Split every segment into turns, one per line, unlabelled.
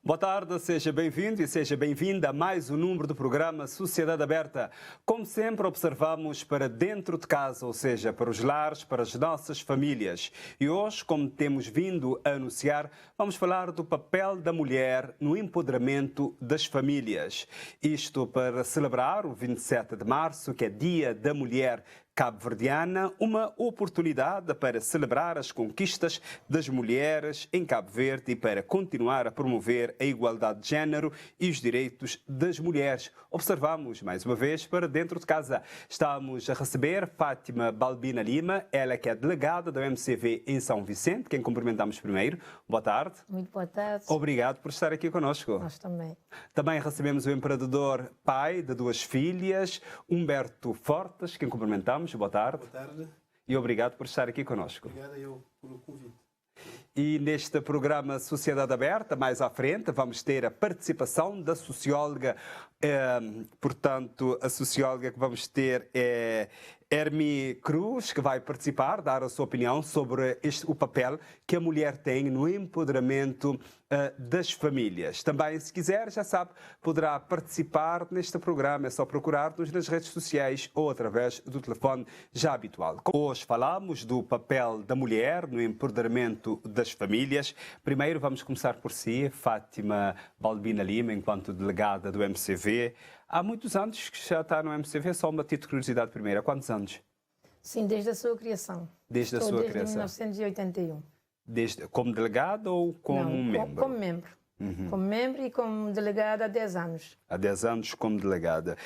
Boa tarde, seja bem-vindo e seja bem-vinda a mais um número do programa Sociedade Aberta. Como sempre, observamos para dentro de casa, ou seja, para os lares, para as nossas famílias. E hoje, como temos vindo a anunciar, vamos falar do papel da mulher no empoderamento das famílias. Isto para celebrar o 27 de março, que é Dia da Mulher Cabo-Verdiana, uma oportunidade para celebrar as conquistas das mulheres em Cabo Verde e para continuar a promover a igualdade de género e os direitos das mulheres. Observamos, mais uma vez, para dentro de casa. Estamos a receber Fátima Balbina Lima, ela que é delegada da MCV em São Vicente, quem cumprimentamos primeiro. Boa tarde.
Muito boa tarde.
Obrigado por estar aqui conosco.
Nós também.
Também recebemos o empreendedor, pai de duas filhas, Humberto Fortes, quem cumprimentamos. Boa tarde.
Boa tarde.
E obrigado por estar aqui conosco.
Obrigado eu pelo convite.
E neste programa Sociedade Aberta, mais à frente, vamos ter a participação da socióloga. Portanto, a socióloga que vamos ter é Hermi Cruz, que vai participar, dar a sua opinião sobre o papel que a mulher tem no empoderamento das famílias. Também, se quiser, já sabe, poderá participar neste programa. É só procurar-nos nas redes sociais ou através do telefone já habitual. Hoje falamos do papel da mulher no empoderamento das famílias. Primeiro, vamos começar por si, Fátima Balbina Lima, enquanto delegada do MCV. Há muitos anos que já está no MCV, só uma título de curiosidade primeiro. Há quantos anos?
Sim, desde a sua criação.
Desde a sua
desde
criação.
1981.
Como delegada ou como
Não,
membro?
Como membro. Como membro e como delegada há 10 anos.
Há 10 anos como delegada.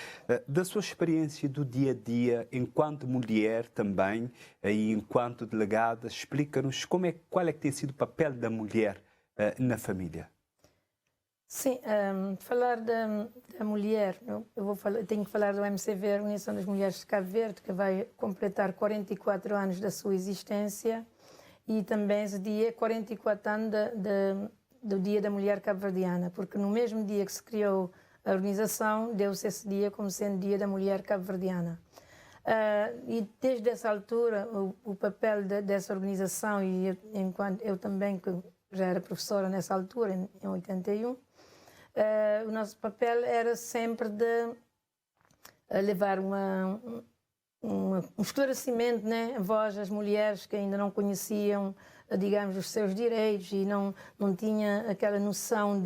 Da sua experiência do dia a dia, enquanto mulher também, e enquanto delegada, explica-nos qual é que tem sido o papel da mulher na família.
Sim, falar da mulher, tenho que falar do MCV, a Organização das Mulheres de Cabo Verde, que vai completar 44 anos da sua existência, e também esse dia 44 anos do Dia da Mulher Cabo-Verdiana, porque no mesmo dia que se criou a organização, deu-se esse dia como sendo Dia da Mulher Cabo-Verdiana. E desde essa altura, o papel dessa organização, e enquanto eu também, que já era professora nessa altura, em 81, o nosso papel era sempre de levar um esclarecimento, né, a voz às mulheres que ainda não conheciam, digamos, os seus direitos e não tinha aquela noção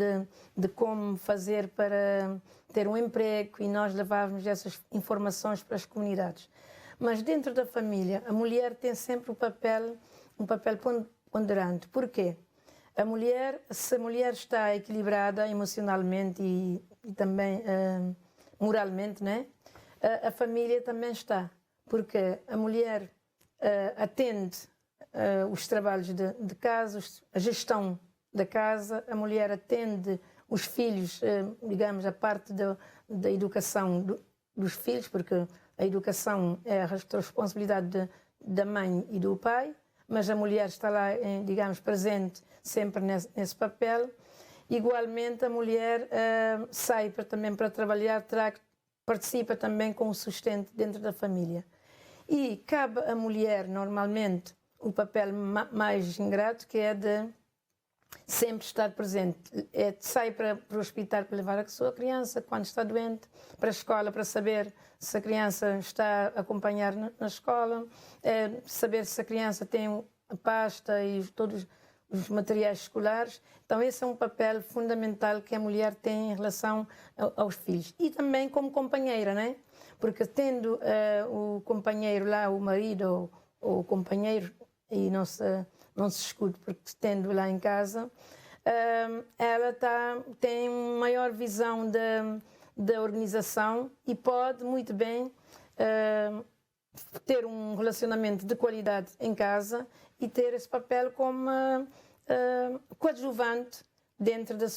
de como fazer para ter um emprego, e nós levávamos essas informações para as comunidades. Mas dentro da família, a mulher tem sempre um papel ponderante. Porquê? Se a mulher está equilibrada emocionalmente e também moralmente, né? A família também está. Porque a mulher atende os trabalhos de casa, a gestão da casa, a mulher atende os filhos, digamos, a parte da educação dos filhos, porque a educação é a responsabilidade da mãe e do pai, mas a mulher está lá, digamos, presente sempre nesse papel. Igualmente, a mulher sai também para trabalhar, participa também com o sustento dentro da família. E cabe à mulher, normalmente, o papel mais ingrato, que é de sempre estar presente. Sai para o hospital para levar a sua criança, quando está doente, para a escola para saber se a criança está a acompanhar na escola, saber se a criança tem a pasta e todos os materiais escolares. Então esse é um papel fundamental que a mulher tem em relação aos filhos. E também como companheira, né? Porque tendo o companheiro lá, o marido ou o companheiro, e não se escute, porque tendo lá em casa, ela tem uma maior visão da organização e pode muito bem ter um relacionamento de qualidade em casa e ter esse papel como coadjuvante dentro da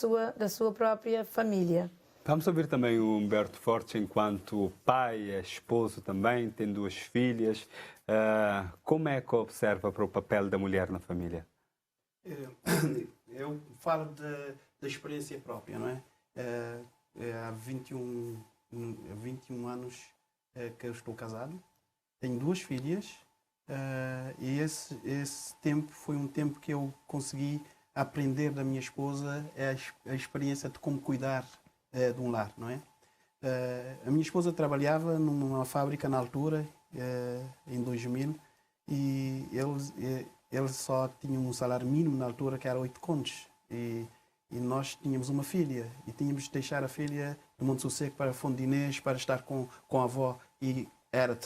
sua própria família.
Vamos ouvir também o Humberto Fortes, enquanto pai, esposo também, tem duas filhas. Como é que observa para o papel da mulher na família?
Eu falo da experiência própria, não é? Há 21 anos que eu estou casado, tenho duas filhas, e esse tempo foi um tempo que eu consegui aprender da minha esposa é a experiência de como cuidar de um lar, não é? A minha esposa trabalhava numa fábrica na altura, em 2000, e eles só tinham um salário mínimo na altura, que era 8 contos. E nós tínhamos uma filha, e tínhamos de deixar a filha do Monte Sossego para Fondinês, para estar com a avó, e era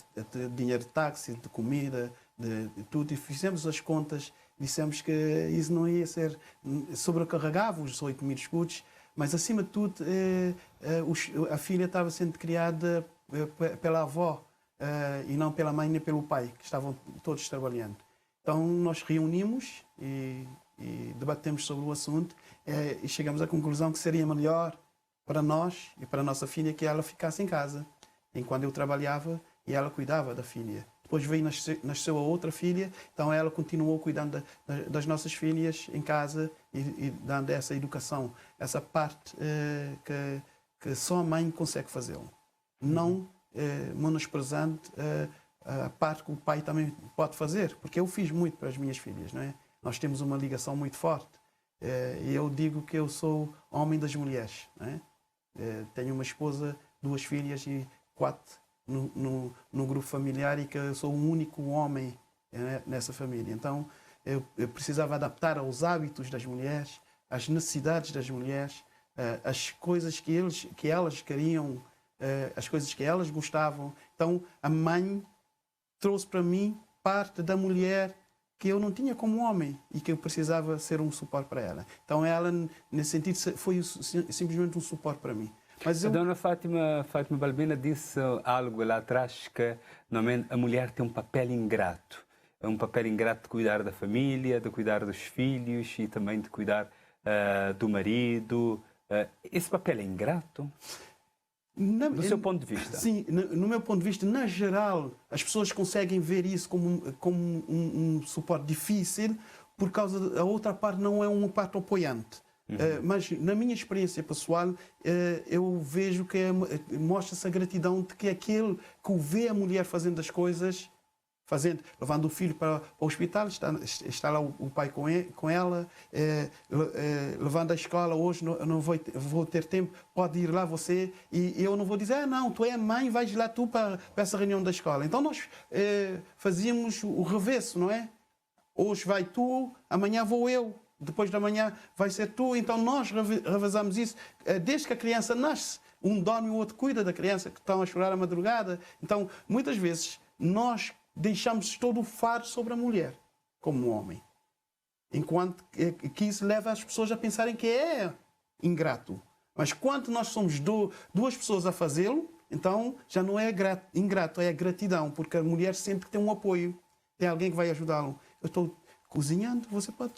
dinheiro de táxi, de comida, de tudo, e fizemos as contas, dissemos que isso não ia ser, sobrecarregava os 8 mil escudos, mas acima de tudo a filha estava sendo criada pela avó e não pela mãe nem pelo pai, que estavam todos trabalhando. Então nós reunimos e debatemos sobre o assunto e chegamos à conclusão que seria melhor para nós e para a nossa filha que ela ficasse em casa, enquanto eu trabalhava e ela cuidava da filha. Depois nasceu a outra filha, então ela continuou cuidando das nossas filhas em casa e dando essa educação, essa parte que só a mãe consegue fazê-lo. Não menosprezando a parte que o pai também pode fazer, porque eu fiz muito para as minhas filhas, não é? Nós temos uma ligação muito forte. E eu digo que eu sou homem das mulheres, não é? Tenho uma esposa, 2 filhas e 4 no grupo familiar, e que eu sou o único homem nessa família. Então, eu precisava adaptar aos hábitos das mulheres, às necessidades das mulheres, as coisas que elas queriam, as coisas que elas gostavam. Então, a mãe trouxe para mim parte da mulher que eu não tinha como homem e que eu precisava ser um suporte para ela. Então, ela, nesse sentido, foi simplesmente um suporte para mim. Mas
A dona Fátima Balbina disse algo lá atrás, que normalmente a mulher tem um papel ingrato. É um papel ingrato de cuidar da família, de cuidar dos filhos e também de cuidar do marido. Esse papel é ingrato? Do seu ponto de vista?
Sim, no meu ponto de vista, na geral, as pessoas conseguem ver isso como um suporte difícil, por causa da outra parte não é uma parte apoiante. Mas na minha experiência pessoal, eu vejo que mostra-se a gratidão de que aquele que vê a mulher fazendo as coisas, levando o filho para o hospital, está lá o pai com ela, levando a escola, hoje não vou ter tempo, pode ir lá você, e eu não vou dizer, não, tu é a mãe, vais lá tu para essa reunião da escola. Então nós fazíamos o reverso, não é? Hoje vai tu, amanhã vou eu. Depois da manhã vai ser tu. Então nós revezamos isso desde que a criança nasce. Um dorme e o outro cuida da criança que estão a chorar à madrugada. Então, muitas vezes, nós deixamos todo o fardo sobre a mulher, como um homem. Enquanto que isso leva as pessoas a pensarem que é ingrato. Mas quando nós somos 2 pessoas a fazê-lo, então já não é ingrato, é gratidão. Porque a mulher sente que tem um apoio. Tem alguém que vai ajudá-lo. Eu estou cozinhando, você pode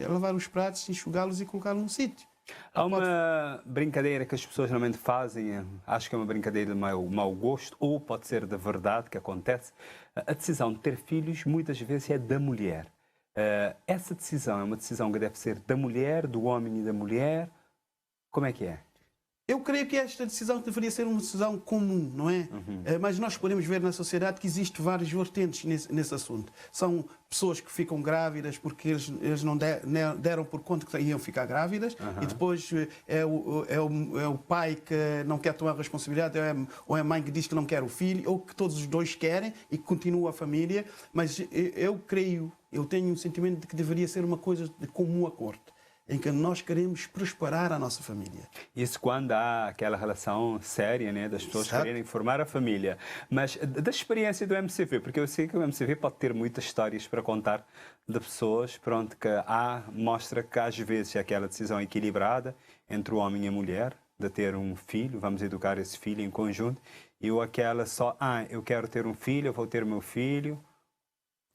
lavar os pratos, enxugá-los e colocá-los no sítio.
Há uma brincadeira que as pessoas normalmente fazem, acho que é uma brincadeira de mau gosto, ou pode ser de verdade que acontece. A decisão de ter filhos muitas vezes é da mulher. Essa decisão é uma decisão que deve ser da mulher, do homem e da mulher. Como é que é?
Eu creio que esta decisão deveria ser uma decisão comum, não é? Mas nós podemos ver na sociedade que existem várias vertentes nesse assunto. São pessoas que ficam grávidas porque eles não deram por conta que iam ficar grávidas, e depois é o pai que não quer tomar responsabilidade, ou é a mãe que diz que não quer o filho, ou que todos os dois querem e continua a família. Mas eu tenho um sentimento de que deveria ser uma coisa de comum acordo, em que nós queremos prosperar a nossa família.
Isso quando há aquela relação séria, né, das pessoas quererem formar a família. Mas da experiência do MCV, porque eu sei que o MCV pode ter muitas histórias para contar de pessoas, pronto, que mostra que às vezes é aquela decisão equilibrada entre o homem e a mulher, de ter um filho, vamos educar esse filho em conjunto, e ou aquela só, eu quero ter um filho, eu vou ter meu filho.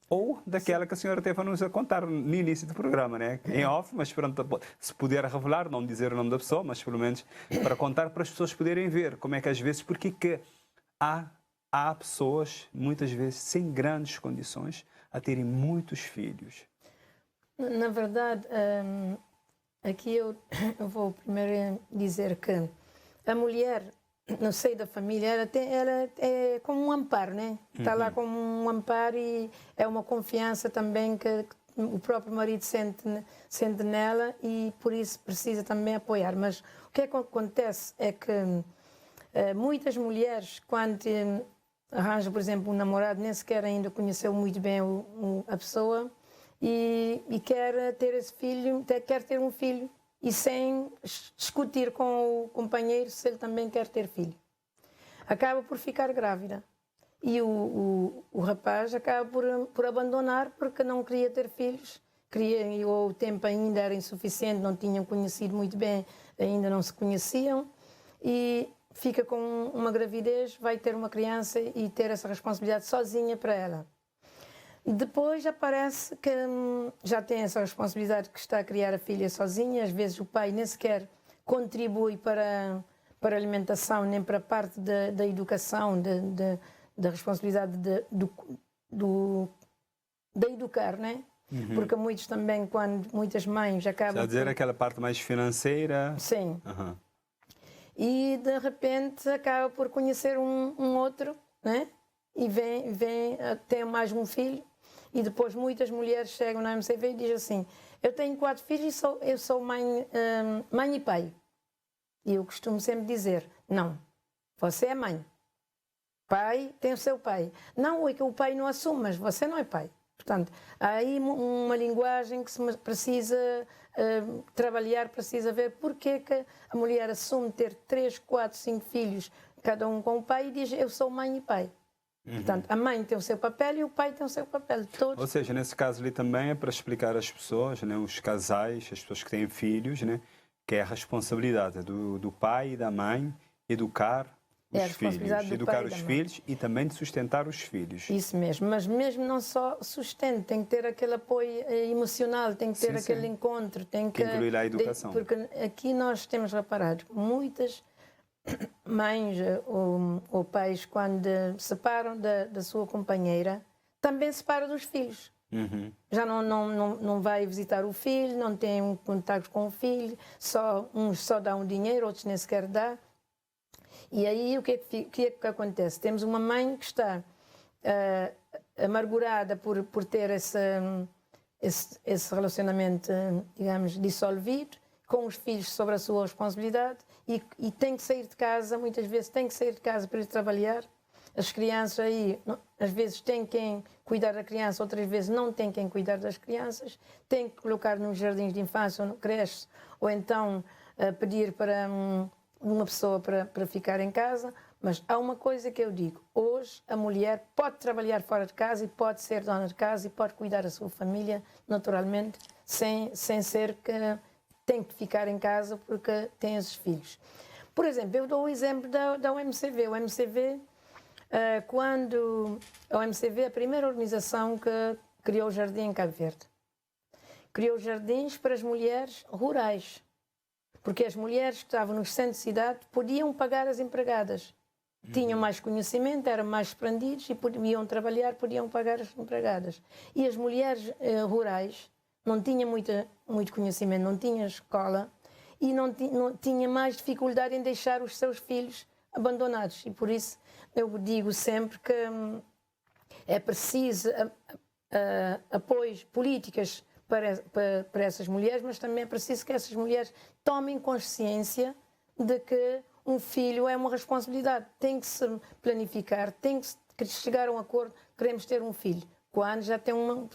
Ou daquela que a senhora teve a nos contar no início do programa, né? Em off, mas pronto, se puder revelar, não dizer o nome da pessoa, mas pelo menos para contar, para as pessoas poderem ver como é que às vezes, porque que há pessoas, muitas vezes, sem grandes condições, a terem muitos filhos.
Na verdade, aqui eu vou primeiro dizer que a mulher, no seio da família, ela é como um amparo, né? Está lá como um amparo, e é uma confiança também que o próprio marido sente nela e por isso precisa também apoiar. Mas o que é que acontece é que muitas mulheres, quando arranjam, por exemplo, um namorado, nem sequer ainda conheceu muito bem a pessoa e quer ter esse filho, quer ter um filho e sem discutir com o companheiro se ele também quer ter filho. Acaba por ficar grávida. E o rapaz acaba por abandonar porque não queria ter filhos, ou o tempo ainda era insuficiente, não tinham conhecido muito bem, ainda não se conheciam, e fica com uma gravidez, vai ter uma criança e ter essa responsabilidade sozinha para ela. Depois aparece que já tem essa responsabilidade que está a criar a filha sozinha, às vezes o pai nem sequer contribui para a alimentação, nem para a parte da educação, da responsabilidade de educar, né?
Uhum.
Porque muitos também, muitas mães acabam...
Está a dizer aquela parte mais financeira?
Sim.
Uhum.
E de repente acaba por conhecer um outro, né? E tem mais um filho, e depois muitas mulheres chegam na MCV e dizem assim: eu tenho 4 filhos e eu sou mãe e pai. E eu costumo sempre dizer: não, você é mãe. Pai tem o seu pai. Não é que o pai não assume, mas você não é pai. Portanto, há aí uma linguagem que se precisa trabalhar, precisa ver porque que a mulher assume ter 3, 4, 5 filhos, cada um com o pai, e diz: eu sou mãe e pai. Uhum. Portanto, a mãe tem o seu papel e o pai tem o seu papel. Todos.
Ou seja, nesse caso ali também é para explicar às pessoas, né, os casais, as pessoas que têm filhos, né, que é a responsabilidade do pai e da mãe educar os filhos, educar os filhos e também de sustentar os filhos.
Isso mesmo, mas mesmo não só sustento, tem que ter aquele apoio emocional, tem que ter aquele encontro, tem que
incluir a educação.
Porque aqui nós temos reparado muitas mães ou pais, quando separam da sua companheira, também separam dos filhos.
Uhum.
Já não vai visitar o filho, não tem um contato com o filho, uns só dão dinheiro, outros nem sequer dão. E aí o que é que acontece? Temos uma mãe que está amargurada por ter esse relacionamento, digamos, dissolvido, com os filhos sobre a sua responsabilidade e tem que sair de casa, muitas vezes tem que sair de casa para ir trabalhar. As crianças aí, às vezes tem quem cuidar da criança, outras vezes não tem quem cuidar das crianças, tem que colocar nos jardins de infância ou no creche, ou então pedir para uma pessoa para ficar em casa. Mas há uma coisa que eu digo: hoje a mulher pode trabalhar fora de casa e pode ser dona de casa e pode cuidar da sua família naturalmente, sem ser que tem que ficar em casa porque tem esses filhos. Por exemplo, eu dou o exemplo da OMCV. O MCV, quando a OMCV é a primeira organização que criou o jardim em Cabo Verde. Criou jardins para as mulheres rurais, porque as mulheres que estavam nos centros de cidade podiam pagar as empregadas. Tinham mais conhecimento, eram mais expandidos e podiam trabalhar, podiam pagar as empregadas. E as mulheres rurais não tinham muito conhecimento, não tinham escola e não tinha mais dificuldade em deixar os seus filhos abandonados. E por isso eu digo sempre que é preciso apoios, políticas para essas mulheres, mas também é preciso que essas mulheres tomem consciência de que um filho é uma responsabilidade. Tem que se planificar, tem que chegar a um acordo, queremos ter um filho. Quando já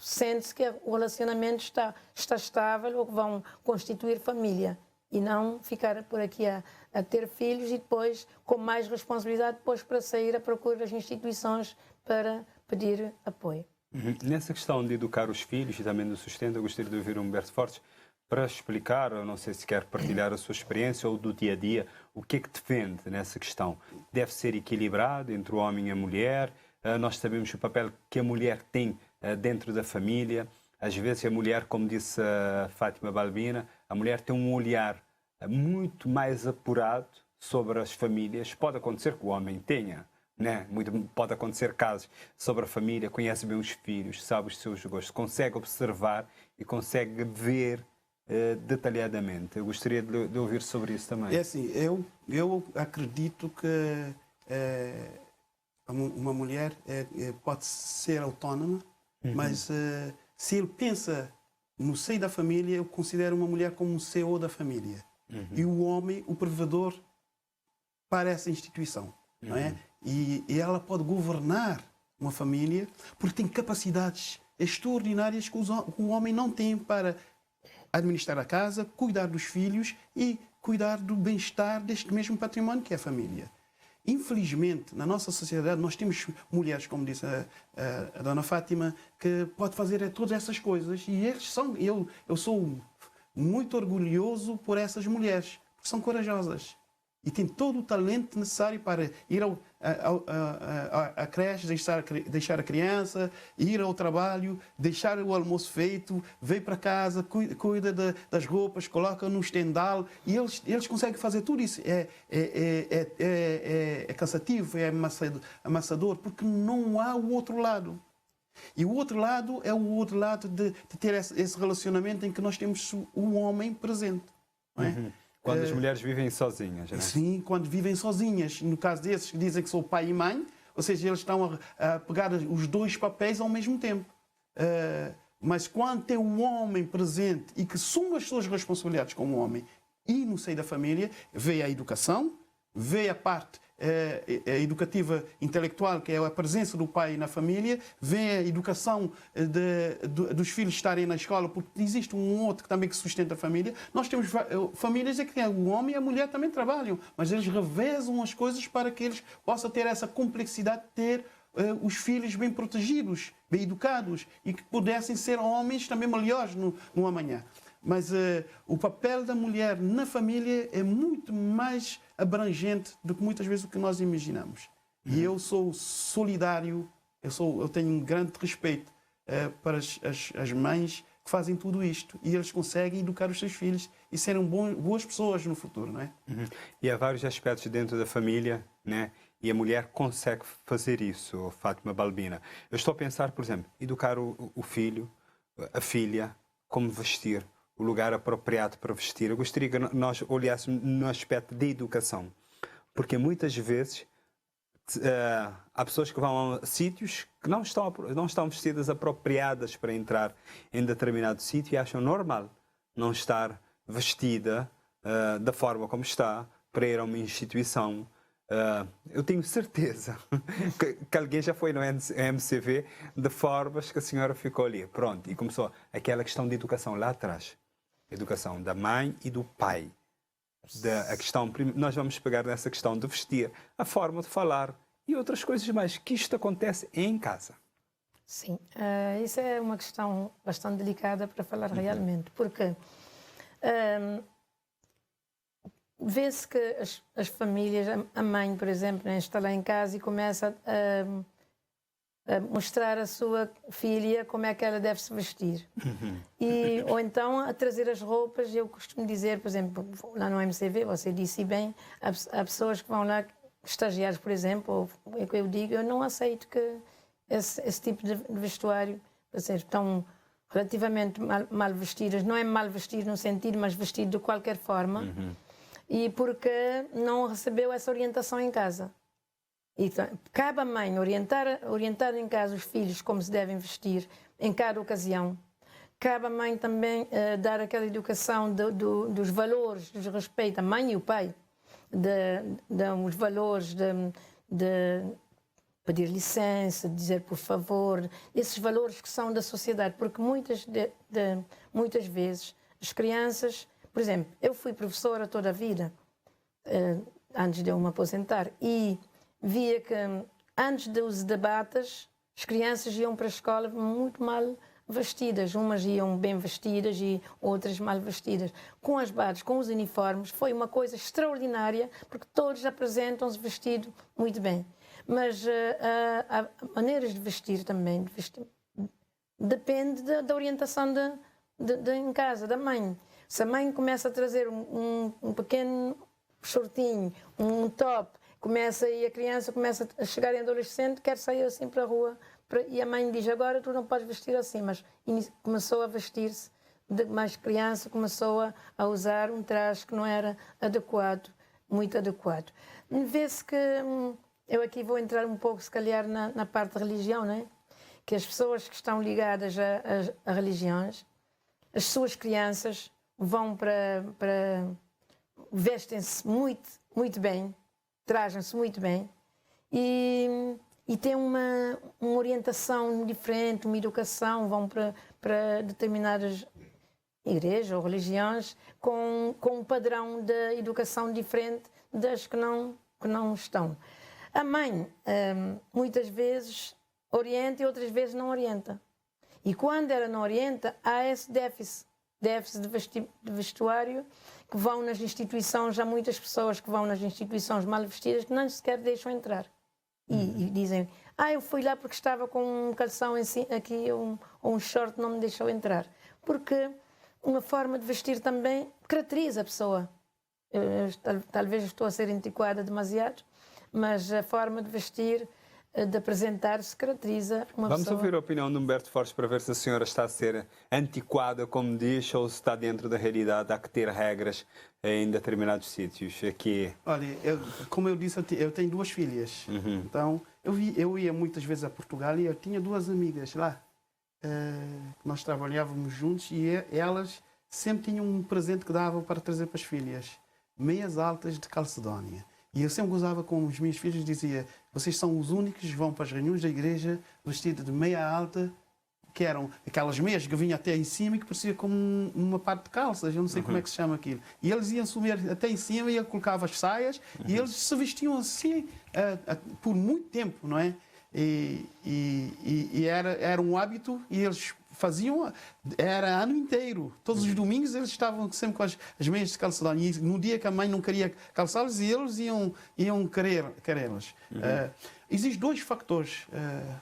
sente-se que o relacionamento está estável ou que vão constituir família. E não ficar por aqui a ter filhos e depois, com mais responsabilidade, depois para sair à procura das instituições para pedir apoio.
Uhum. Nessa questão de educar os filhos e também do sustento, eu gostaria de ouvir o Humberto Fortes para explicar, eu não sei se quer partilhar a sua experiência ou do dia a dia, o que é que defende nessa questão. Deve ser equilibrado entre o homem e a mulher. Nós sabemos o papel que a mulher tem dentro da família. Às vezes a mulher, como disse a Fátima Balbina, a mulher tem um olhar muito mais apurado sobre as famílias. Pode acontecer que o homem tenha, né? Pode acontecer casos sobre a família, conhece bem os filhos, sabe os seus gostos, consegue observar e consegue ver detalhadamente. Eu gostaria de ouvir sobre isso também.
É assim, eu acredito que uma mulher pode ser autónoma, mas se ele pensa no seio da família, eu considero uma mulher como um CEO da família. E o homem, o provedor para essa instituição. Não é? E ela pode governar uma família porque tem capacidades extraordinárias que o homem não tem para administrar a casa, cuidar dos filhos e cuidar do bem-estar deste mesmo património que é a família. Infelizmente, na nossa sociedade, nós temos mulheres, como disse a Dona Fátima, que pode fazer todas essas coisas. E eu sou muito orgulhoso por essas mulheres, porque são corajosas. E têm todo o talento necessário para ir à creche, deixar a criança, ir ao trabalho, deixar o almoço feito, vem para casa, cuida das roupas, coloca no estendal. E eles conseguem fazer tudo isso. É cansativo, é amassador, porque não há o outro lado. E o outro lado é o outro lado de ter esse relacionamento em que nós temos o homem presente. Não é?
Quando as mulheres vivem sozinhas, não é?
Sim, quando vivem sozinhas. No caso desses que dizem que sou pai e mãe, ou seja, eles estão a pegar os dois papéis ao mesmo tempo. Mas quando tem um homem presente e que assume as suas responsabilidades como homem e no seio da família, vê a educação, vê a parte educativa intelectual, que é a presença do pai na família, vê a educação dos filhos estarem na escola, porque existe um outro que também sustenta a família. Nós temos famílias em que o homem e a mulher também trabalham, mas eles revezam as coisas para que eles possam ter essa complexidade de ter os filhos bem protegidos, bem educados e que pudessem ser homens também melhores no amanhã. Mas o papel da mulher na família é muito mais abrangente do que muitas vezes o que nós imaginamos. E eu sou solidário, eu tenho um grande respeito para as mães que fazem tudo isto. E eles conseguem educar os seus filhos e serem boas pessoas no futuro, não é?
E há vários aspectos dentro da família, né? E a mulher consegue fazer isso, Fátima Balbina. Eu estou a pensar, por exemplo, educar o filho, a filha, como vestir, o lugar apropriado para vestir. Eu gostaria que nós olhássemos no aspecto da educação, porque muitas vezes há pessoas que vão a sítios que não estão vestidas apropriadas para entrar em determinado sítio e acham normal não estar vestida da forma como está para ir a uma instituição. Eu tenho certeza que alguém já foi no MCV de formas que a senhora ficou ali. Pronto, e começou aquela questão de educação lá atrás. Educação da mãe e do pai. Nós vamos pegar nessa questão de vestir, a forma de falar e outras coisas mais, que isto acontece em casa.
Sim, isso é uma questão bastante delicada para falar realmente, porque vê-se que as famílias, a mãe, por exemplo, está lá em casa e começa a mostrar à sua filha como é que ela deve se vestir. Ou então a trazer as roupas. Eu costumo dizer, por exemplo, lá no MCV, você disse bem, há pessoas que vão lá, estagiários, por exemplo, é que eu digo, eu não aceito que esse tipo de vestuário, ou seja, estão relativamente mal vestidas, não é mal vestido no sentido, mas vestido de qualquer forma, e porque não recebeu essa orientação em casa. E cabe à mãe orientar em casa os filhos como se devem vestir em cada ocasião. Cabe à mãe também dar aquela educação dos valores, do respeito, a mãe e o pai, os valores de pedir licença, de dizer por favor, esses valores que são da sociedade, porque muitas vezes as crianças, por exemplo, eu fui professora toda a vida, antes de eu me aposentar, e via que antes dos debates as crianças iam para a escola muito mal vestidas, umas iam bem vestidas e outras mal vestidas. Com as bases, com os uniformes, foi uma coisa extraordinária, porque todos apresentam-se vestidos muito bem. Mas há maneiras de vestir também, depende da orientação em casa, da mãe. Se a mãe começa a trazer um pequeno shortinho, um top, e a criança começa a chegar em adolescente, quer sair assim para a rua, e a mãe diz, agora tu não podes vestir assim, mas começou a vestir-se mais criança, começou a usar um traje que não era adequado, muito adequado. Vê-se que, eu aqui vou entrar um pouco, se calhar, na parte da religião, não é? que as pessoas que estão ligadas a religiões, as suas crianças vão vestem-se muito bem, trajam-se muito bem e têm uma orientação diferente, uma educação, vão para determinadas igrejas ou religiões com um padrão de educação diferente das que não estão. A mãe muitas vezes orienta e outras vezes não orienta. E quando ela não orienta, há esse déficit de vestuário, que vão nas instituições, há muitas pessoas que vão nas instituições mal vestidas que não sequer deixam entrar. E dizem, eu fui lá porque estava com um calção aqui ou um short, não me deixou entrar. Porque uma forma de vestir também caracteriza a pessoa. Talvez estou a ser antiquada demasiado, mas a forma de vestir, de apresentar-se, caracteriza uma pessoa.
Vamos ouvir a opinião de Humberto Fortes para ver se a senhora está a ser antiquada, como diz, ou se está dentro da realidade. Há que ter regras em determinados sítios. Aqui.
Olha, como eu disse, eu tenho 2 filhas. Então, eu ia muitas vezes a Portugal e eu tinha 2 amigas lá. Nós trabalhávamos juntos e elas sempre tinham um presente que davam para trazer para as filhas. Meias altas de Calcedónia. E eu sempre gozava com os meus filhos e dizia, vocês são os únicos que vão para as reuniões da igreja vestidos de meia alta, que eram aquelas meias que vinham até em cima e que parecia como uma parte de calças, eu não sei como é que se chama aquilo. E eles iam subir até em cima e eu colocava as saias e eles se vestiam assim por muito tempo, não é? E era um hábito e eles faziam, era ano inteiro. Todos os domingos eles estavam sempre com as meias de Calcedónia. E no dia que a mãe não queria calçá-las, eles iam querê-las. Existem 2 fatores,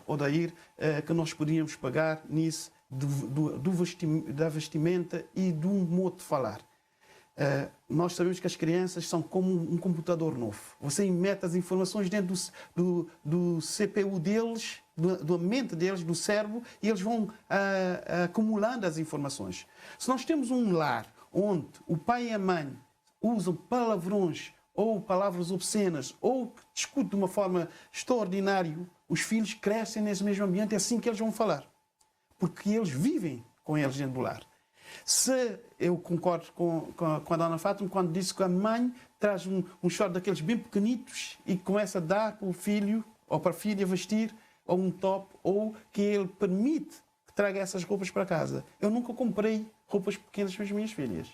Odair, que nós podíamos pagar nisso, da vestimenta e do modo de falar. Nós sabemos que as crianças são como um computador novo. Você mete as informações dentro do CPU deles, da mente deles, do cérebro, e eles vão acumulando as informações. Se nós temos um lar onde o pai e a mãe usam palavrões ou palavras obscenas ou discutem de uma forma extraordinária, os filhos crescem nesse mesmo ambiente, é assim que eles vão falar. Porque eles vivem com eles dentro do lar. Se eu concordo com a dona Fátima quando disse que a mãe traz um short daqueles bem pequenitos e começa a dar para o filho ou para a filha vestir ou um top, ou que ele permite que traga essas roupas para casa. Eu nunca comprei roupas pequenas para as minhas filhas.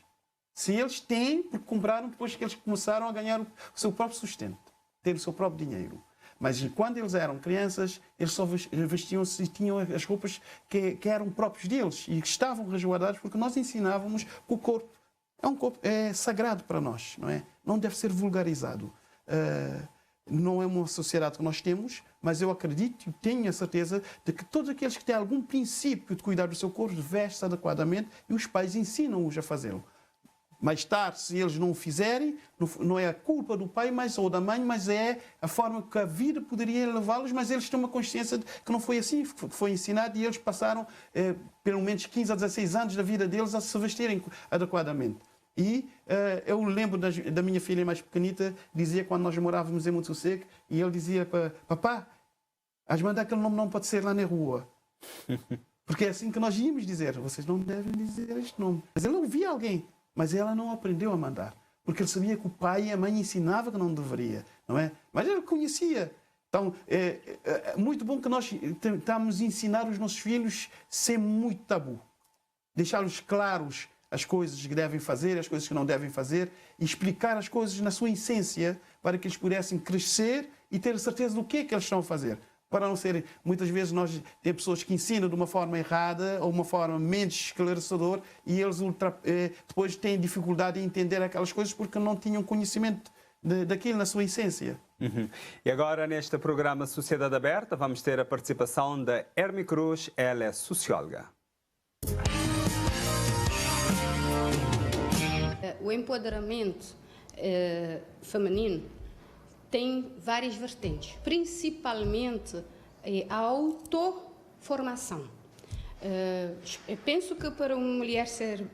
Se eles têm, porque compraram depois que eles começaram a ganhar o seu próprio sustento, ter o seu próprio dinheiro. Mas quando eles eram crianças, eles só vestiam-se e tinham as roupas que eram próprios deles e que estavam resguardadas, porque nós ensinávamos que o corpo é sagrado para nós, não é? Não deve ser vulgarizado. Não é uma sociedade que nós temos, mas eu acredito e tenho a certeza de que todos aqueles que têm algum princípio de cuidar do seu corpo vestem-se adequadamente e os pais ensinam-os a fazê-lo. Mais tarde, se eles não o fizerem, não é a culpa do pai ou da mãe, mas é a forma que a vida poderia levá-los, mas eles têm uma consciência de que não foi assim, que foi ensinado e eles passaram pelo menos 15 a 16 anos da vida deles a se vestirem adequadamente. E eu lembro da minha filha mais pequenita, dizia quando nós morávamos em Monte Sossego, e ele dizia para papá, Asmanda, aquele nome não pode ser lá na rua. Porque é assim que nós íamos dizer, vocês não devem dizer este nome. Mas ele ouvia alguém, mas ela não aprendeu a mandar. Porque ele sabia que o pai e a mãe ensinavam que não deveria, não é? Mas ele conhecia. Então, é muito bom que nós tentamos ensinar os nossos filhos sem muito tabu. Deixá-los claros as coisas que devem fazer, as coisas que não devem fazer, e explicar as coisas na sua essência para que eles pudessem crescer e ter certeza do que é que eles estão a fazer. Para não ser, muitas vezes nós temos pessoas que ensinam de uma forma errada ou uma forma menos esclarecedora e eles depois têm dificuldade em entender aquelas coisas porque não tinham conhecimento daquilo na sua essência.
E agora, neste programa Sociedade Aberta, vamos ter a participação da Hermi Cruz, ela é socióloga.
O empoderamento feminino tem várias vertentes, principalmente a autoformação. Eu penso que para uma mulher ser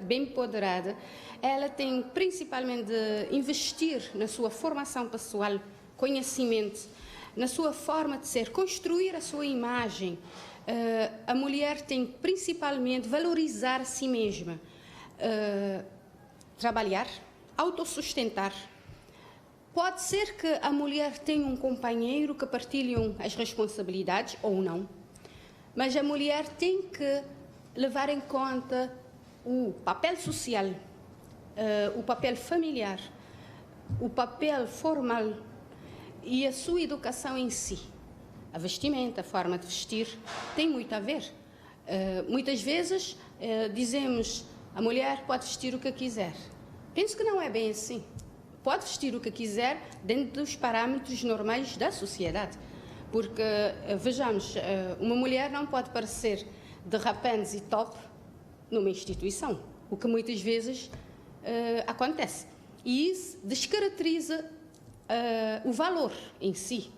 bem empoderada, ela tem principalmente de investir na sua formação pessoal, conhecimento, na sua forma de ser, construir a sua imagem. A mulher tem principalmente valorizar a si mesma, trabalhar, autossustentar. Pode ser que a mulher tenha um companheiro que partilham as responsabilidades ou não, mas a mulher tem que levar em conta o papel social, o papel familiar, o papel formal e a sua educação em si. A vestimenta, a forma de vestir, tem muito a ver. Muitas vezes dizemos, a mulher pode vestir o que quiser. Penso que não é bem assim. Pode vestir o que quiser dentro dos parâmetros normais da sociedade. Porque, vejamos, uma mulher não pode parecer de rapazes e top numa instituição, o que muitas vezes acontece. E isso descaracteriza o valor em si.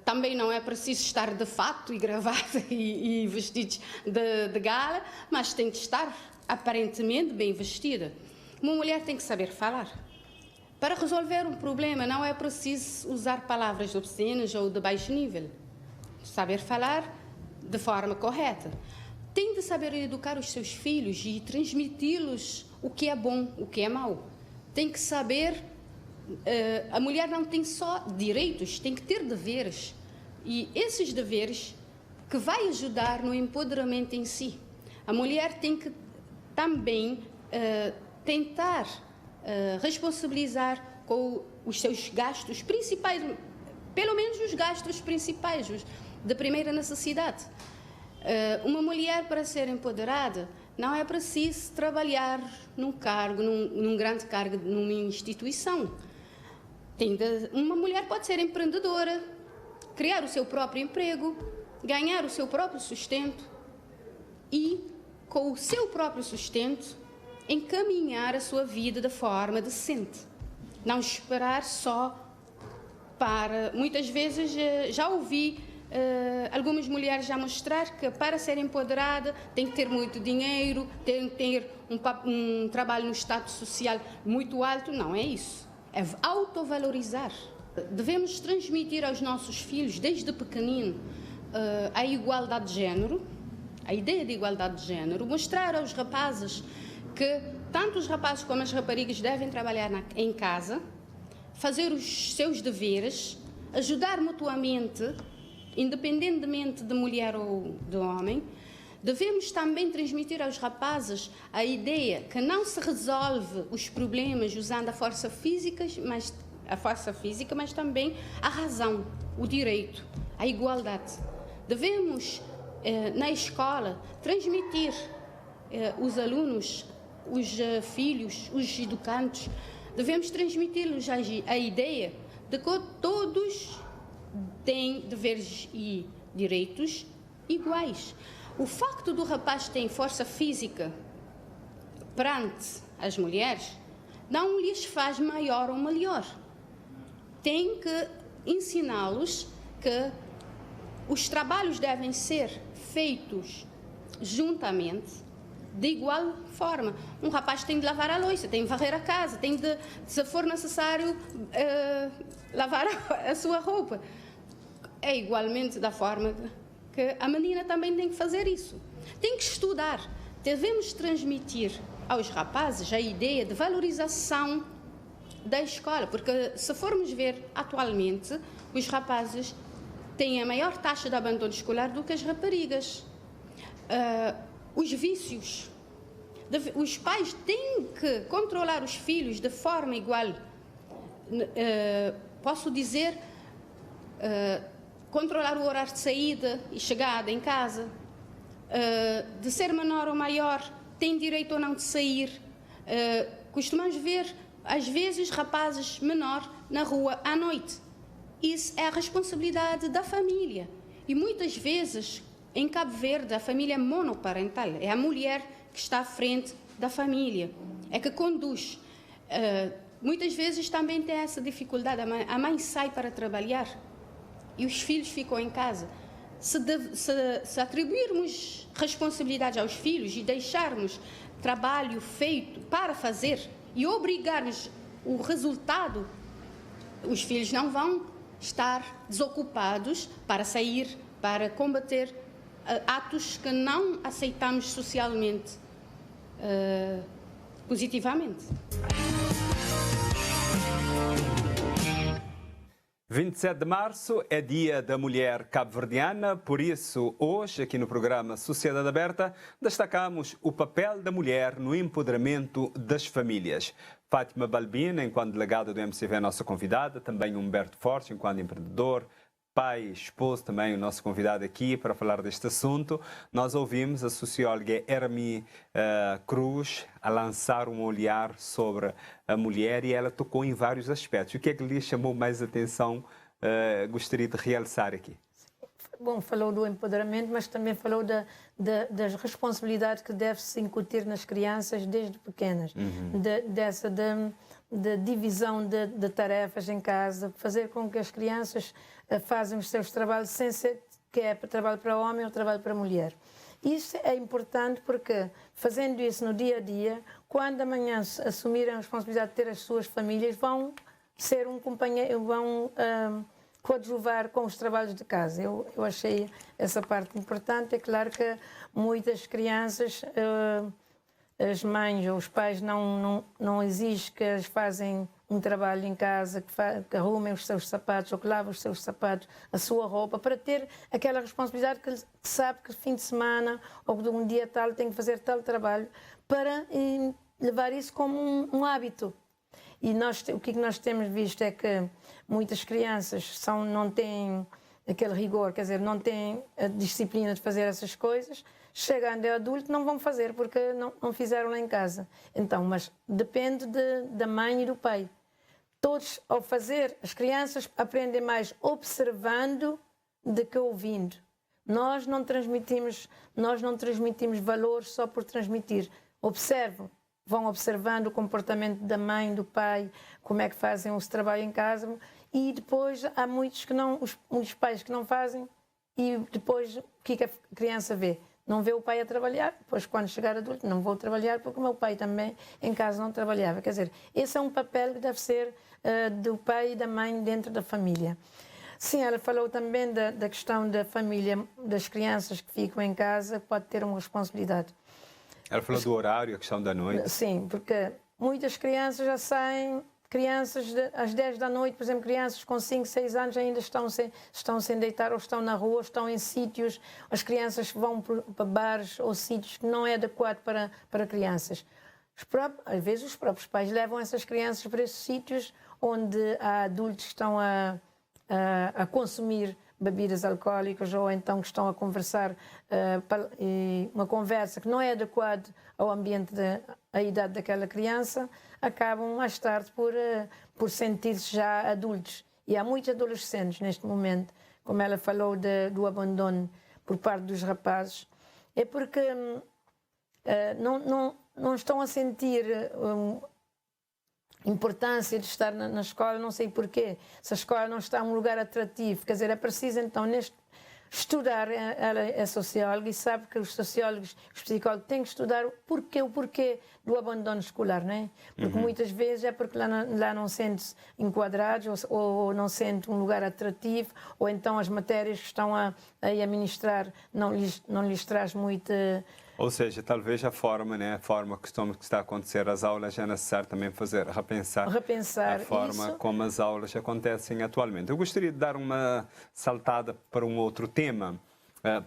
Também não é preciso estar de fato e gravata e vestidos de gala, mas tem de estar aparentemente bem vestida. Uma mulher tem que saber falar. Para resolver um problema não é preciso usar palavras obscenas ou de baixo nível. Saber falar de forma correta. Tem de saber educar os seus filhos e transmiti-los o que é bom, o que é mau. Tem que saber... a mulher não tem só direitos, tem que ter deveres. E esses deveres que vai ajudar no empoderamento em si. A mulher tem que também tentar responsabilizar com os seus gastos principais, pelo menos os gastos principais, os de primeira necessidade. Uma mulher, para ser empoderada, não é preciso trabalhar num cargo, num grande cargo, numa instituição. Uma mulher pode ser empreendedora, criar o seu próprio emprego, ganhar o seu próprio sustento e, com o seu próprio sustento, encaminhar a sua vida de forma decente. Não esperar só para... Muitas vezes já ouvi algumas mulheres já mostrar que para ser empoderada tem que ter muito dinheiro, tem que ter um trabalho no status social muito alto. Não é isso. É autovalorizar. Devemos transmitir aos nossos filhos, desde pequenino, a igualdade de género, a ideia de igualdade de género, mostrar aos rapazes que tanto os rapazes como as raparigas devem trabalhar em casa, fazer os seus deveres, ajudar mutuamente, independentemente de mulher ou de homem. Devemos também transmitir aos rapazes a ideia que não se resolve os problemas usando a força física, mas também a razão, o direito, a igualdade. Devemos, na escola, transmitir os alunos, os filhos, os educantes, devemos transmitir-lhes a ideia de que todos têm deveres e direitos iguais. O facto do rapaz ter força física perante as mulheres não lhes faz maior ou melhor. Tem que ensiná-los que os trabalhos devem ser feitos juntamente, de igual forma. Um rapaz tem de lavar a louça, tem de varrer a casa, tem de, se for necessário, lavar a sua roupa. É igualmente da forma que a menina também tem que fazer isso. Tem que estudar. Devemos transmitir aos rapazes a ideia de valorização da escola, porque se formos ver atualmente, os rapazes têm a maior taxa de abandono escolar do que as raparigas. Os vícios. Os pais têm que controlar os filhos de forma igual. Posso dizer, controlar o horário de saída e chegada em casa, de ser menor ou maior, tem direito ou não de sair. Costumamos ver, às vezes, rapazes menores na rua à noite. Isso é a responsabilidade da família. E muitas vezes, em Cabo Verde, a família é monoparental. É a mulher que está à frente da família, é que conduz. Muitas vezes também tem essa dificuldade. A mãe sai para trabalhar e os filhos ficam em casa. Se atribuirmos responsabilidades aos filhos e deixarmos trabalho feito para fazer e obrigarmos o resultado, os filhos não vão estar desocupados para sair, para combater atos que não aceitamos socialmente, positivamente.
27 de março é Dia da Mulher Cabo-Verdiana, por isso, hoje, aqui no programa Sociedade Aberta, destacamos o papel da mulher no empoderamento das famílias. Fátima Balbina, enquanto delegada do MCV, é a nossa convidada, também Humberto Forte, enquanto empreendedor, pai, esposo, também o nosso convidado aqui para falar deste assunto. Nós ouvimos a socióloga Hermi Cruz a lançar um olhar sobre a mulher e ela tocou em vários aspectos. O que é que lhe chamou mais atenção? Gostaria de realçar aqui.
Bom, falou do empoderamento, mas também falou das responsabilidades que deve-se incutir nas crianças desde pequenas. Da divisão de tarefas em casa, fazer com que as crianças façam os seus trabalhos sem ser que é trabalho para homem ou trabalho para mulher. Isso é importante porque, fazendo isso no dia a dia, quando amanhã assumirem a responsabilidade de ter as suas famílias, vão ser um companheiro, vão coadjuvar com os trabalhos de casa. Eu achei essa parte importante. É claro que muitas crianças, as mães ou os pais não exigem que eles fazem um trabalho em casa, que arrumem os seus sapatos ou que lavem os seus sapatos, a sua roupa, para ter aquela responsabilidade que sabe que fim de semana ou de um dia tal tem que fazer tal trabalho, para levar isso como um hábito. E o que nós temos visto é que muitas crianças não têm aquele rigor, quer dizer, não têm a disciplina de fazer essas coisas, chegando a adulto não vão fazer porque não fizeram lá em casa. Então, mas depende da mãe e do pai. Todos, ao fazer, as crianças aprendem mais observando do que ouvindo. Nós não transmitimos valores só por transmitir. Observam. Vão observando o comportamento da mãe, do pai, como é que fazem o trabalho em casa, e depois há muitos pais que não fazem, e depois o que a criança vê? Não vê o pai a trabalhar, depois quando chegar adulto não vou trabalhar porque o meu pai também em casa não trabalhava. Quer dizer, esse é um papel que deve ser do pai e da mãe dentro da família. Sim, ela falou também da questão da família, das crianças que ficam em casa, pode ter uma responsabilidade.
Ela falou do horário, a questão da noite.
Sim, porque muitas crianças já saem, às 10 da noite, por exemplo, crianças com 5, 6 anos ainda estão sem deitar, ou estão na rua, ou estão em sítios, as crianças vão para bares ou sítios que não é adequado para crianças. Às vezes os próprios pais levam essas crianças para esses sítios onde há adultos que estão a consumir bebidas alcoólicas ou então que estão a conversar, uma conversa que não é adequada ao ambiente, à idade daquela criança, acabam mais tarde por sentir-se já adultos. E há muitos adolescentes neste momento, como ela falou do abandono por parte dos rapazes, é porque não estão a sentir importância de estar na escola, não sei porquê. Se a escola não está um lugar atrativo, quer dizer, é preciso então estudar. Ela é socióloga e sabe que os sociólogos, os psicólogos têm que estudar o porquê do abandono escolar, não é? Porque muitas vezes é porque lá não sente-se enquadrados ou não sente um lugar atrativo, ou então as matérias que estão a administrar não lhes traz muita...
Ou seja, talvez a forma que está a acontecer as aulas é necessário também repensar a forma
isso.
Como as aulas acontecem atualmente. Eu gostaria de dar uma saltada para um outro tema,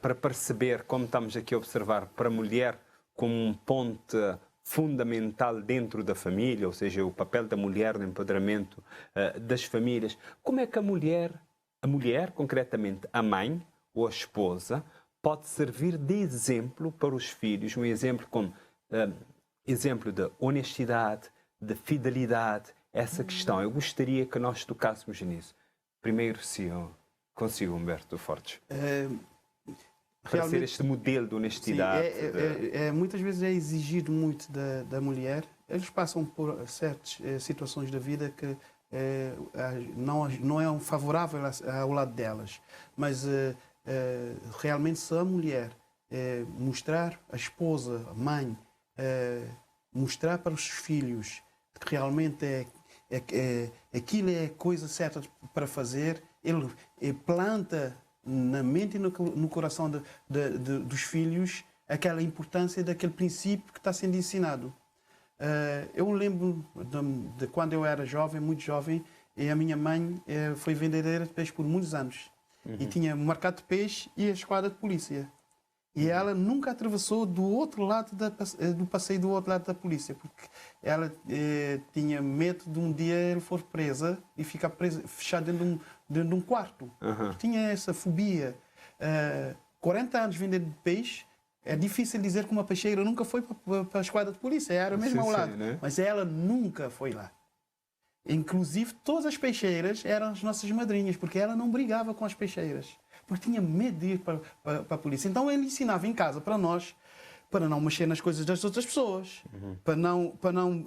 para perceber como estamos aqui a observar para a mulher como um ponto fundamental dentro da família, ou seja, o papel da mulher no empoderamento das famílias. Como é que a mulher, concretamente a mãe ou a esposa, pode servir de exemplo para os filhos, um exemplo como exemplo de honestidade, de fidelidade, essa questão. Eu gostaria que nós tocássemos nisso. Primeiro, se eu consigo, Humberto Fortes. Para ser este modelo de honestidade.
Sim, muitas vezes é exigido muito da mulher. Eles passam por certas situações da vida que não é favorável ao lado delas. Mas realmente, se a mulher mostrar, a esposa, a mãe, mostrar para os filhos que realmente aquilo é a coisa certa para fazer, ele planta na mente e no coração dos filhos aquela importância daquele princípio que está sendo ensinado. Eu lembro de quando eu era jovem, muito jovem, e a minha mãe foi vendedeira de peixe por muitos anos. E tinha um mercado de peixe e a esquadra de polícia. E ela nunca atravessou do outro lado do passeio do outro lado da polícia, porque ela tinha medo de um dia ele for presa e ficar fechada dentro de um quarto. Tinha essa fobia. 40 anos vendendo peixe, é difícil dizer que uma peixeira nunca foi para a esquadra de polícia, era mesmo ao lado. Né? Mas ela nunca foi lá. Inclusive, todas as peixeiras eram as nossas madrinhas, porque ela não brigava com as peixeiras, porque tinha medo de ir para a polícia. Então, ele ensinava em casa para nós, para não mexer nas coisas das outras pessoas, para não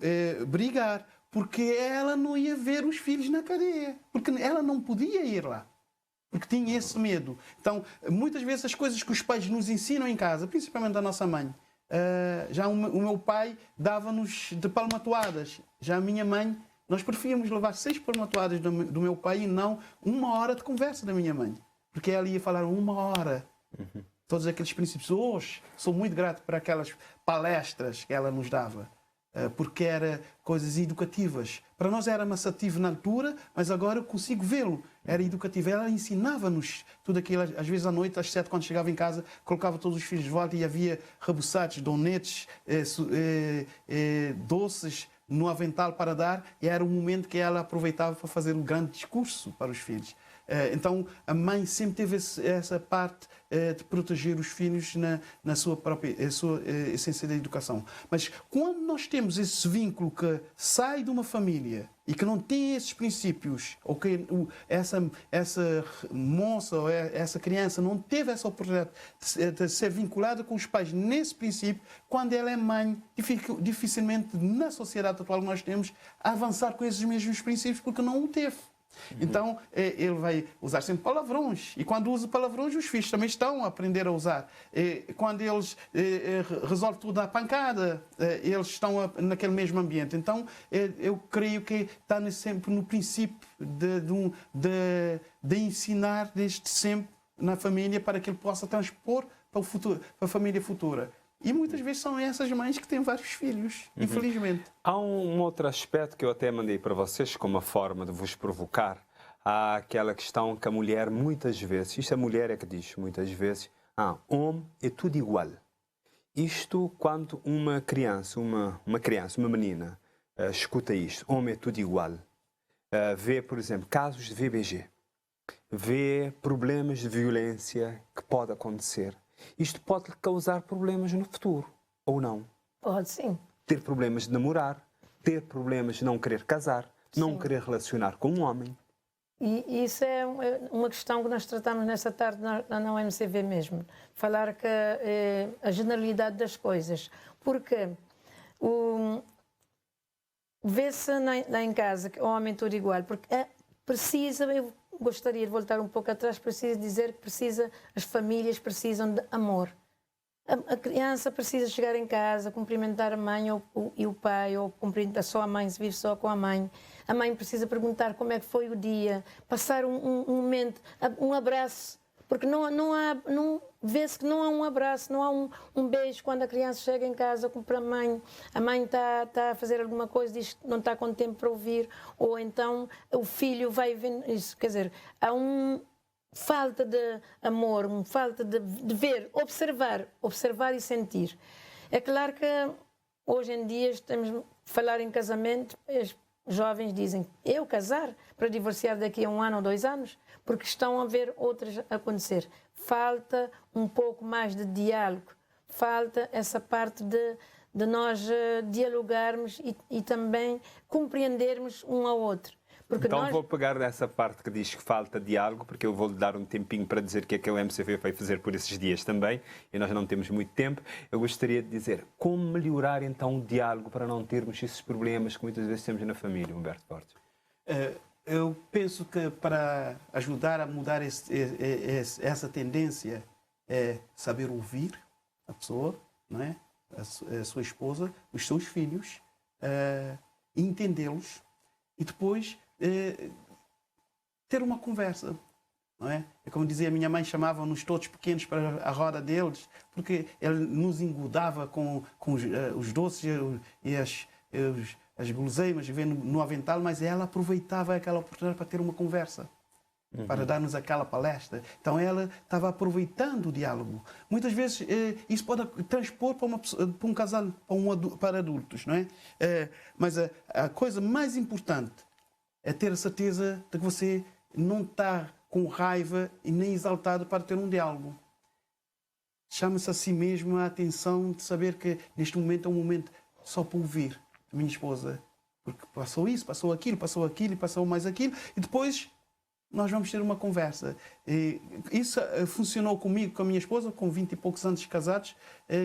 brigar, porque ela não ia ver os filhos na cadeia, porque ela não podia ir lá, porque tinha esse medo. Então, muitas vezes, as coisas que os pais nos ensinam em casa, principalmente a nossa mãe, já o meu pai dava-nos de palmatoadas, já a minha mãe, nós preferíamos levar 6 palmatoadas do meu pai e não 1 hora de conversa da minha mãe. Porque ela ia falar 1 hora. Todos aqueles princípios. Hoje, sou muito grato por aquelas palestras que ela nos dava. Porque eram coisas educativas. Para nós era maçativo na altura, mas agora eu consigo vê-lo. Era educativo. Ela ensinava-nos tudo aquilo. Às vezes à noite, às 7, quando chegava em casa, colocava todos os filhos de volta e havia rebuçados, donetes, doces no avental para dar, e era o momento que ela aproveitava para fazer um grande discurso para os filhos. Então, a mãe sempre teve essa parte de proteger os filhos na sua própria essência da educação. Mas quando nós temos esse vínculo que sai de uma família e que não tem esses princípios, ou que essa moça ou essa criança não teve essa oportunidade de ser vinculada com os pais nesse princípio, quando ela é mãe, dificilmente na sociedade atual que nós temos, avançar com esses mesmos princípios, porque não o teve. Então, ele vai usar sempre palavrões. E quando usa palavrões, os filhos também estão a aprender a usar. Quando eles resolvem tudo à pancada, eles estão naquele mesmo ambiente. Então, eu creio que está sempre no princípio de ensinar desde sempre na família para que ele possa transpor para a família futura. E muitas vezes são essas mães que têm vários filhos, infelizmente.
Há um outro aspecto que eu até mandei para vocês como uma forma de vos provocar. Há aquela questão que a mulher muitas vezes, isto a mulher é que diz muitas vezes, homem é tudo igual. Isto quando uma criança, uma menina, escuta isto, homem é tudo igual. Vê, por exemplo, casos de VBG, vê problemas de violência que pode acontecer. Isto pode causar problemas no futuro, ou não?
Pode, sim.
Ter problemas de namorar, ter problemas de não querer casar, não querer relacionar com um homem.
E isso é uma questão que nós tratamos nesta tarde na UMCV mesmo. Falar que a generalidade das coisas. Porque vê-se lá em casa que o homem é tudo igual. Porque eu gostaria de voltar um pouco atrás, preciso dizer que as famílias precisam de amor. A criança precisa chegar em casa, cumprimentar a mãe e o pai, ou cumprimentar só a mãe, se vive só com a mãe. A mãe precisa perguntar como é que foi o dia, passar um momento, um abraço, porque vê-se que não há um abraço, não há um beijo quando a criança chega em casa para a mãe está a fazer alguma coisa, diz que não está com tempo para ouvir, ou então o filho vai vendo isso. Quer dizer, há falta de amor, falta de ver, observar e sentir. É claro que hoje em dia estamos a falar em casamento, os jovens dizem, eu casar para divorciar daqui a 1 ano ou 2 anos, porque estão a ver outras acontecer. Falta um pouco mais de diálogo, falta essa parte de nós dialogarmos e também compreendermos um ao outro. Porque
então vou pegar nessa parte que diz que falta diálogo, porque eu vou-lhe dar um tempinho para dizer o que é que a UMCV vai fazer por esses dias também, e nós não temos muito tempo. Eu gostaria de dizer, como melhorar então o diálogo para não termos esses problemas que muitas vezes temos na família, Humberto Portes?
Eu penso que para ajudar a mudar essa tendência é saber ouvir a pessoa, não é? A sua esposa, os seus filhos, entendê-los e depois ter uma conversa. Não é? É como dizia a minha mãe, chamavam-nos todos pequenos para a roda deles, porque ele nos engodava com os doces e as guloseimas no avental, mas ela aproveitava aquela oportunidade para ter uma conversa, para dar-nos aquela palestra. Então ela estava aproveitando o diálogo. Muitas vezes isso pode transpor para um casal, para adultos, não é? Mas a coisa mais importante é ter a certeza de que você não está com raiva e nem exaltado para ter um diálogo. Chama-se a si mesmo a atenção de saber que neste momento é um momento só para ouvir a minha esposa, porque passou isso, passou aquilo e passou mais aquilo, e depois nós vamos ter uma conversa. E isso funcionou comigo, com a minha esposa, com 20 e poucos anos de casados,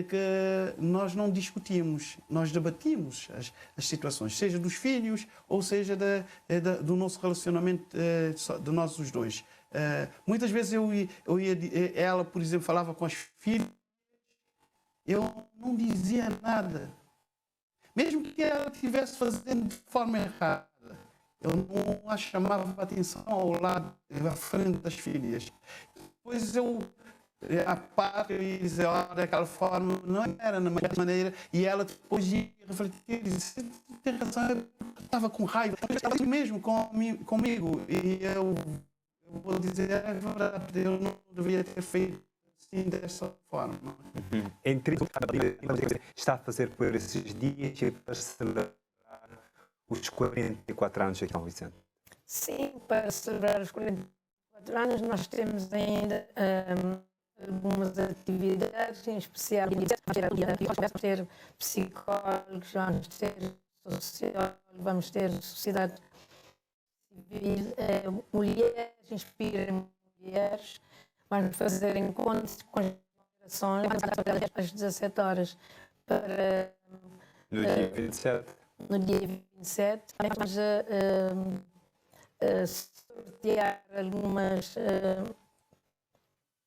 que nós não discutíamos, nós debatíamos as situações, seja dos filhos ou seja do nosso relacionamento de nós os dois. Muitas vezes ela, por exemplo, falava com as filhas, eu não dizia nada. Mesmo que ela estivesse fazendo de forma errada, eu não a chamava a atenção ao lado, à frente das filhas. Depois a parte, eu dizia, olha, daquela forma, não era na mesma maneira, e ela depois ia refletir e disse, tem razão, eu estava com raiva, eu estava mesmo comigo, e eu vou dizer, é verdade, eu não deveria ter feito assim, dessa forma.
Entre está a fazer por esses dias e para celebrar os 44 anos aqui em São Vicente? Sim,
para celebrar os 44 anos nós temos ainda algumas atividades, em especial vamos ter psicólogos, vamos ter sociólogos, vamos ter sociedade civil, mulheres, inspiram mulheres, vamos fazer encontros com gerações às 17 horas para...
No dia 27?
No dia 27, vamos sortear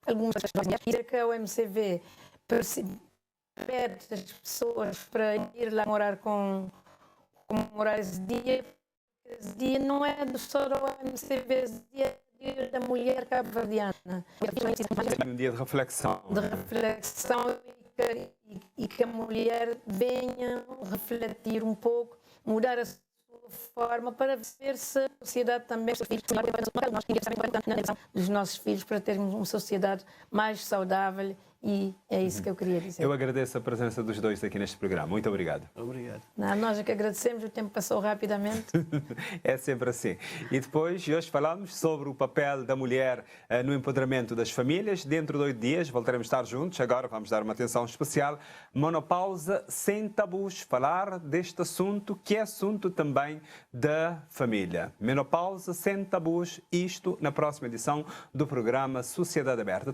algumas coisas que a OMCV pede as pessoas para ir lá comemorar esse dia. Esse dia não é só da OMCV, esse dia é o dia da mulher cabo-verdiana.
É um dia de reflexão.
De reflexão e que a mulher venha refletir um pouco, mudar a sua forma para ver se a sociedade também dos nossos filhos, para termos uma sociedade mais saudável, e é isso que eu queria dizer.
Eu agradeço a presença dos dois aqui neste programa. Muito obrigado.
Obrigado.
Não, nós é que agradecemos, o tempo passou rapidamente.
É sempre assim. E depois, hoje falamos sobre o papel da mulher no empoderamento das famílias. Dentro de 8 dias voltaremos a estar juntos. Agora vamos dar uma atenção especial. Menopausa sem tabus. Falar deste assunto, que é assunto também da família. Menopausa sem tabus. Isto na próxima edição do programa Sociedade Aberta.